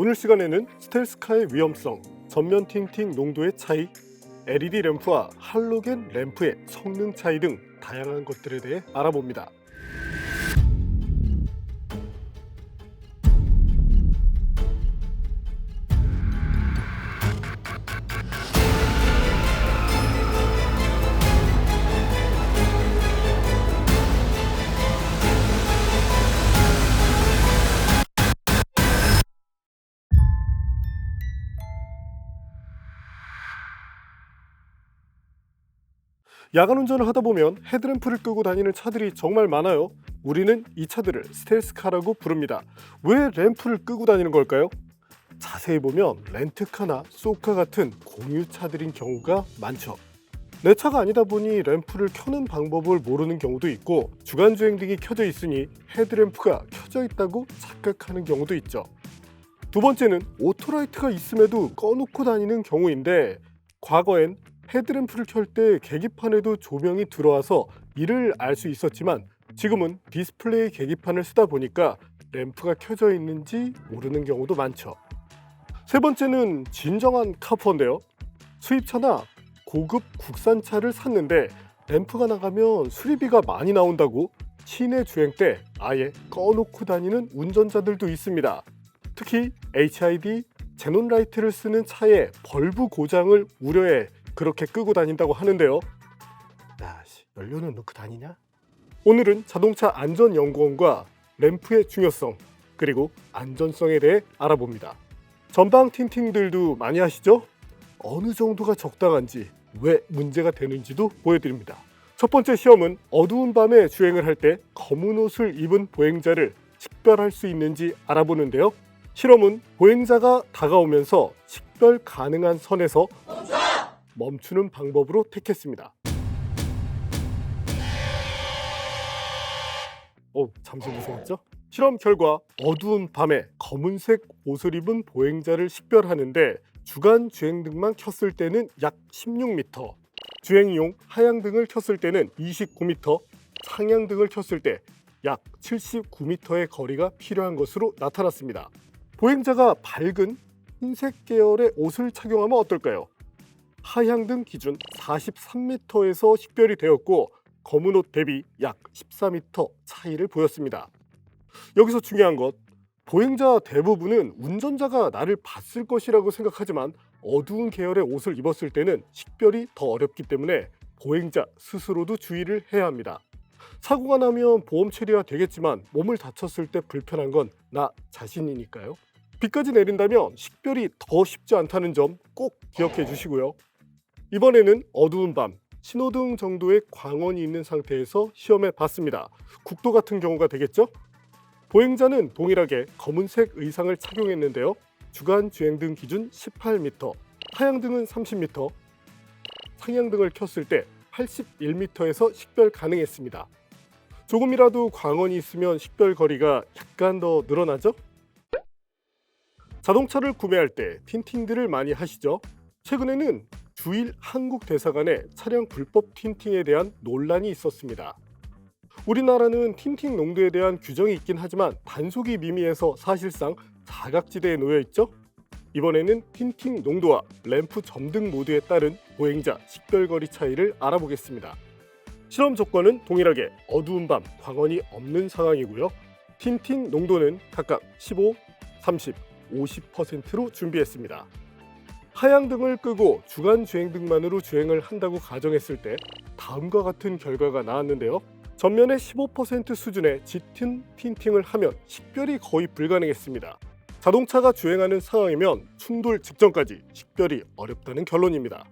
오늘 시간에는 스텔스카의 위험성, 전면 팅팅 농도의 차이, LED 램프와 할로겐 램프의 성능 차이 등 다양한 것들에 대해 알아봅니다. 야간 운전을 하다 보면 헤드램프를 끄고 다니는 차들이 정말 많아요. 우리는 이 차들을 스텔스카라고 부릅니다. 왜 램프를 끄고 다니는 걸까요? 자세히 보면 렌트카나 쏘카 같은 공유차들인 경우가 많죠. 내 차가 아니다 보니 램프를 켜는 방법을 모르는 경우도 있고, 주간주행 등이 켜져 있으니 헤드램프가 켜져 있다고 착각하는 경우도 있죠. 두 번째는 오토라이트가 있음에도 꺼놓고 다니는 경우인데, 과거엔 헤드램프를 켤 때 계기판에도 조명이 들어와서 이를 알 수 있었지만 지금은 디스플레이 계기판을 쓰다 보니까 램프가 켜져 있는지 모르는 경우도 많죠. 세 번째는 진정한 카푸어인데요. 수입차나 고급 국산차를 샀는데 램프가 나가면 수리비가 많이 나온다고 시내 주행 때 아예 꺼놓고 다니는 운전자들도 있습니다. 특히 HID, 제논라이트를 쓰는 차의 벌브 고장을 우려해 그렇게 끄고 다닌다고 하는데요. 야씨, 연료는 넣고 다니냐? 오늘은 자동차 안전연구원과 램프의 중요성, 그리고 안전성에 대해 알아봅니다. 전방 틴팅들도 많이 하시죠? 어느 정도가 적당한지, 왜 문제가 되는지도 보여드립니다. 첫 번째 시험은 어두운 밤에 주행을 할 때 검은 옷을 입은 보행자를 식별할 수 있는지 알아보는데요. 실험은 보행자가 다가오면서 식별 가능한 선에서 멈추는 방법으로 택했습니다. 잠시 무서웠죠? 실험 결과 어두운 밤에 검은색 옷을 입은 보행자를 식별하는데 주간 주행등만 켰을 때는 약 16m, 주행용 하향등을 켰을 때는 29m, 상향등을 켰을 때 약 79m의 거리가 필요한 것으로 나타났습니다. 보행자가 밝은 흰색 계열의 옷을 착용하면 어떨까요? 하향등 기준 43m에서 식별이 되었고 검은 옷 대비 약 14m 차이를 보였습니다. 여기서 중요한 것, 보행자 대부분은 운전자가 나를 봤을 것이라고 생각하지만 어두운 계열의 옷을 입었을 때는 식별이 더 어렵기 때문에 보행자 스스로도 주의를 해야 합니다. 사고가 나면 보험 처리가 되겠지만 몸을 다쳤을 때 불편한 건 나 자신이니까요. 비까지 내린다면 식별이 더 쉽지 않다는 점 꼭 기억해 주시고요. 이번에는 어두운 밤, 신호등 정도의 광원이 있는 상태에서 시험해 봤습니다. 국도 같은 경우가 되겠죠? 보행자는 동일하게 검은색 의상을 착용했는데요. 주간 주행등 기준 18m, 하향등은 30m, 상향등을 켰을 때 81m에서 식별 가능했습니다. 조금이라도 광원이 있으면 식별 거리가 약간 더 늘어나죠? 자동차를 구매할 때 틴팅들을 많이 하시죠? 최근에는 주일 한국 대사관에 차량 불법 틴팅에 대한 논란이 있었습니다. 우리나라는 틴팅 농도에 대한 규정이 있긴 하지만 단속이 미미해서 사실상 사각지대에 놓여 있죠? 이번에는 틴팅 농도와 램프 점등 모드에 따른 보행자 식별거리 차이를 알아보겠습니다. 실험 조건은 동일하게 어두운 밤, 광원이 없는 상황이고요. 틴팅 농도는 각각 15, 30, 50%로 준비했습니다. 하향등을 끄고 주간 주행등만으로 주행을 한다고 가정했을 때 다음과 같은 결과가 나왔는데요. 전면에 15% 수준의 짙은 틴팅을 하면 식별이 거의 불가능했습니다. 자동차가 주행하는 상황이면 충돌 직전까지 식별이 어렵다는 결론입니다.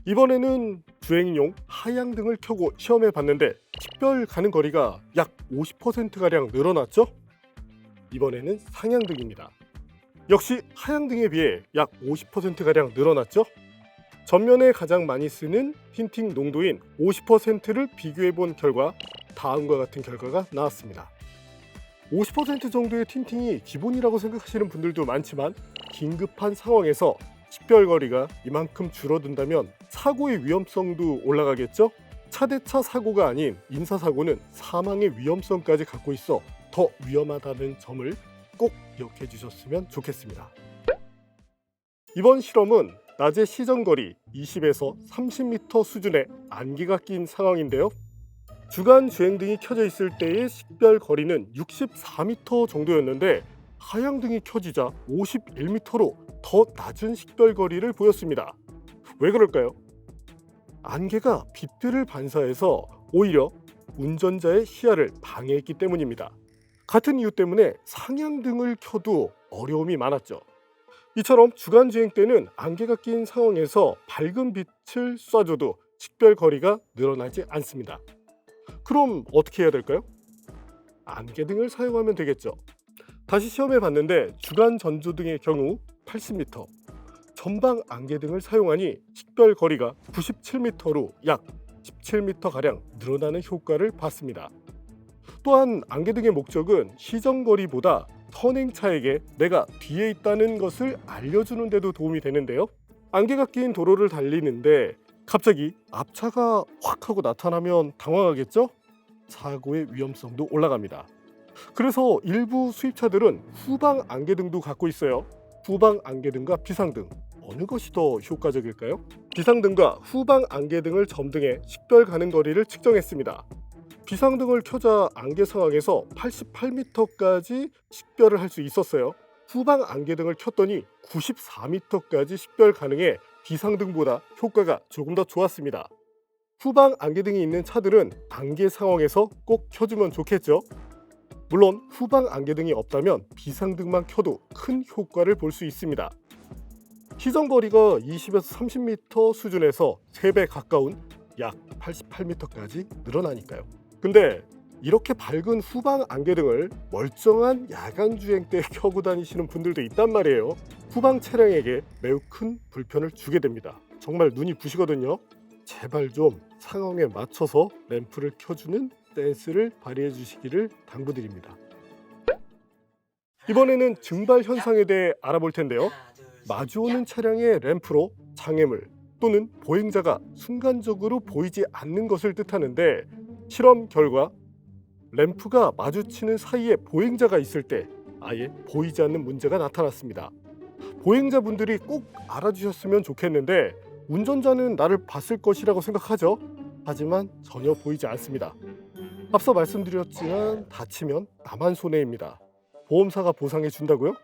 이번에는 주행용 하향등을 켜고 시험해 봤는데 식별 가능 거리가 약 50%가량 늘어났죠? 이번에는 상향등입니다. 역시 하향등에 비해 약 50%가량 늘어났죠? 전면에 가장 많이 쓰는 틴팅 농도인 50%를 비교해 본 결과 다음과 같은 결과가 나왔습니다. 50% 정도의 틴팅이 기본이라고 생각하시는 분들도 많지만 긴급한 상황에서 식별거리가 이만큼 줄어든다면 사고의 위험성도 올라가겠죠? 차대차 사고가 아닌 인사사고는 사망의 위험성까지 갖고 있어 더 위험하다는 점을 꼭 기억해 주셨으면 좋겠습니다. 이번 실험은 낮에 시정거리 20에서 30m 수준의 안개가 낀 상황인데요. 주간 주행등이 켜져 있을 때의 식별 거리는 64m 정도였는데 하향등이 켜지자 51m로 더 낮은 식별 거리를 보였습니다. 왜 그럴까요? 안개가 빛들을 반사해서 오히려 운전자의 시야를 방해했기 때문입니다. 같은 이유 때문에 상향등을 켜도 어려움이 많았죠. 이처럼 주간 주행 때는 안개가 낀 상황에서 밝은 빛을 쏴줘도 식별 거리가 늘어나지 않습니다. 그럼 어떻게 해야 될까요? 안개등을 사용하면 되겠죠. 다시 시험해 봤는데 주간 전조등의 경우 80m, 전방 안개등을 사용하니 식별 거리가 97m로 약 17m가량 늘어나는 효과를 봤습니다. 또한 안개등의 목적은 시정거리보다 선행차에게 내가 뒤에 있다는 것을 알려주는 데도 도움이 되는데요. 안개가 낀 도로를 달리는데 갑자기 앞차가 확 하고 나타나면 당황하겠죠? 사고의 위험성도 올라갑니다. 그래서 일부 수입차들은 후방 안개등도 갖고 있어요. 후방 안개등과 비상등, 어느 것이 더 효과적일까요? 비상등과 후방 안개등을 점등해 식별 가능 거리를 측정했습니다. 비상등을 켜자 안개 상황에서 88m까지 식별을 할 수 있었어요. 후방 안개등을 켰더니 94m까지 식별 가능해 비상등보다 효과가 조금 더 좋았습니다. 후방 안개등이 있는 차들은 안개 상황에서 꼭 켜주면 좋겠죠. 물론 후방 안개등이 없다면 비상등만 켜도 큰 효과를 볼 수 있습니다. 시정거리가 20에서 30m 수준에서 3배 가까운 약 88m까지 늘어나니까요. 근데 이렇게 밝은 후방 안개등을 멀쩡한 야간 주행 때 켜고 다니시는 분들도 있단 말이에요. 후방 차량에게 매우 큰 불편을 주게 됩니다. 정말 눈이 부시거든요. 제발 좀 상황에 맞춰서 램프를 켜주는 센스를 발휘해 주시기를 당부드립니다. 이번에는 증발 현상에 대해 알아볼 텐데요. 마주오는 차량의 램프로 장애물 또는 보행자가 순간적으로 보이지 않는 것을 뜻하는데, 실험 결과 램프가 마주치는 사이에 보행자가 있을 때 아예 보이지 않는 문제가 나타났습니다. 보행자분들이 꼭 알아주셨으면 좋겠는데, 운전자는 나를 봤을 것이라고 생각하죠. 하지만 전혀 보이지 않습니다. 앞서 말씀드렸지만 다치면 나만 손해입니다. 보험사가 보상해 준다고요?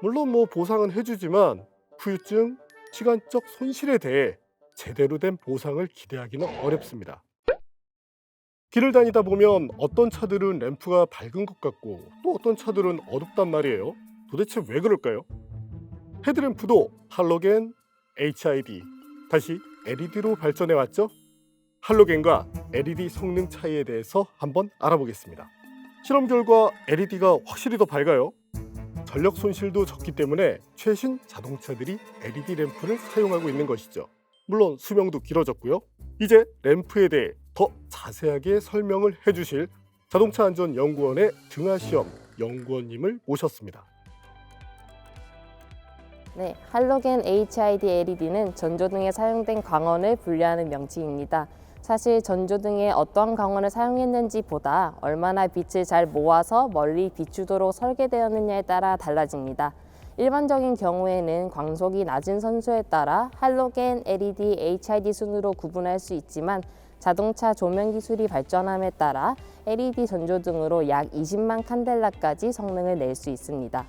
물론 보상은 해주지만 후유증, 시간적 손실에 대해 제대로 된 보상을 기대하기는 어렵습니다. 길을 다니다 보면 어떤 차들은 램프가 밝은 것 같고 또 어떤 차들은 어둡단 말이에요. 도대체 왜 그럴까요? 헤드램프도 할로겐, HID, 다시 LED로 발전해 왔죠? 할로겐과 LED 성능 차이에 대해서 한번 알아보겠습니다. 실험 결과 LED가 확실히 더 밝아요. 전력 손실도 적기 때문에 최신 자동차들이 LED 램프를 사용하고 있는 것이죠. 물론 수명도 길어졌고요. 이제 램프에 대해 더 자세하게 설명을 해주실 자동차안전연구원의 등하시험 연구원님을 모셨습니다. 네, 할로겐 HID LED는 전조등에 사용된 광원을 분류하는 명칭입니다. 사실 전조등에 어떠한 광원을 사용했는지보다 얼마나 빛을 잘 모아서 멀리 비추도록 설계되었느냐에 따라 달라집니다. 일반적인 경우에는 광속이 낮은 선수에 따라 할로겐, LED, HID 순으로 구분할 수 있지만 자동차 조명 기술이 발전함에 따라 LED 전조등으로 약 20만 칸델라까지 성능을 낼 수 있습니다.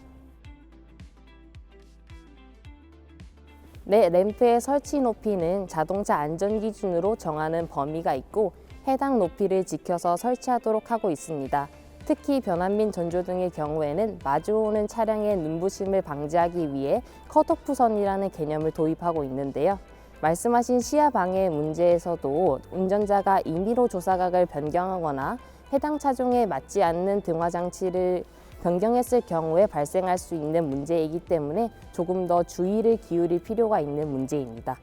네, 램프의 설치 높이는 자동차 안전 기준으로 정하는 범위가 있고 해당 높이를 지켜서 설치하도록 하고 있습니다. 특히 변환빈 전조등의 경우에는 마주오는 차량의 눈부심을 방지하기 위해 컷오프선이라는 개념을 도입하고 있는데요. 말씀하신 시야 방해 문제에서도 운전자가 임의로 조사각을 변경하거나 해당 차종에 맞지 않는 등화 장치를 변경했을 경우에 발생할 수 있는 문제이기 때문에 조금 더 주의를 기울일 필요가 있는 문제입니다.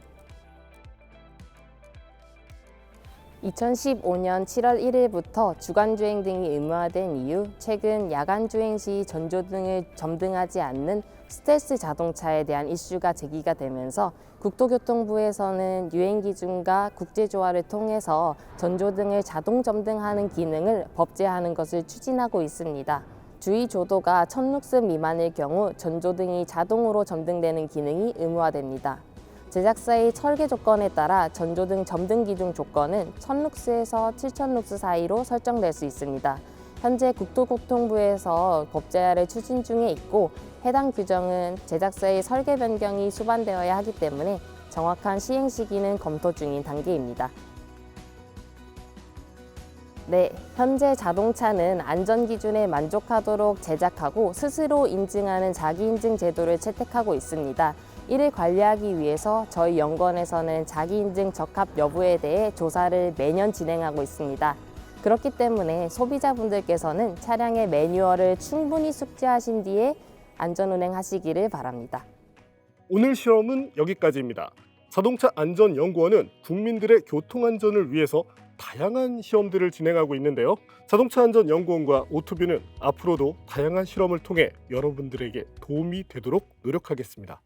2015년 7월 1일부터 주간주행 등이 의무화된 이후 최근 야간주행 시 전조등을 점등하지 않는 스텔스 자동차에 대한 이슈가 제기가 되면서 국토교통부에서는 유행기준과 국제조화를 통해서 전조등을 자동 점등하는 기능을 법제화하는 것을 추진하고 있습니다. 주의 조도가 1000룩스 미만일 경우 전조등이 자동으로 점등되는 기능이 의무화됩니다. 제작사의 설계 조건에 따라 전조등 점등 기준 조건은 1000룩스에서 7000룩스 사이로 설정될 수 있습니다. 현재 국토교통부에서 법 제안을 추진 중에 있고 해당 규정은 제작사의 설계 변경이 수반되어야 하기 때문에 정확한 시행 시기는 검토 중인 단계입니다. 네, 현재 자동차는 안전 기준에 만족하도록 제작하고 스스로 인증하는 자기인증 제도를 채택하고 있습니다. 이를 관리하기 위해서 저희 연구원에서는 자기인증 적합 여부에 대해 조사를 매년 진행하고 있습니다. 그렇기 때문에 소비자분들께서는 차량의 매뉴얼을 충분히 숙지하신 뒤에 안전운행하시기를 바랍니다. 오늘 실험은 여기까지입니다. 자동차 안전연구원은 국민들의 교통안전을 위해서 다양한 시험들을 진행하고 있는데요. 자동차 안전연구원과 오투뷰는 앞으로도 다양한 실험을 통해 여러분들에게 도움이 되도록 노력하겠습니다.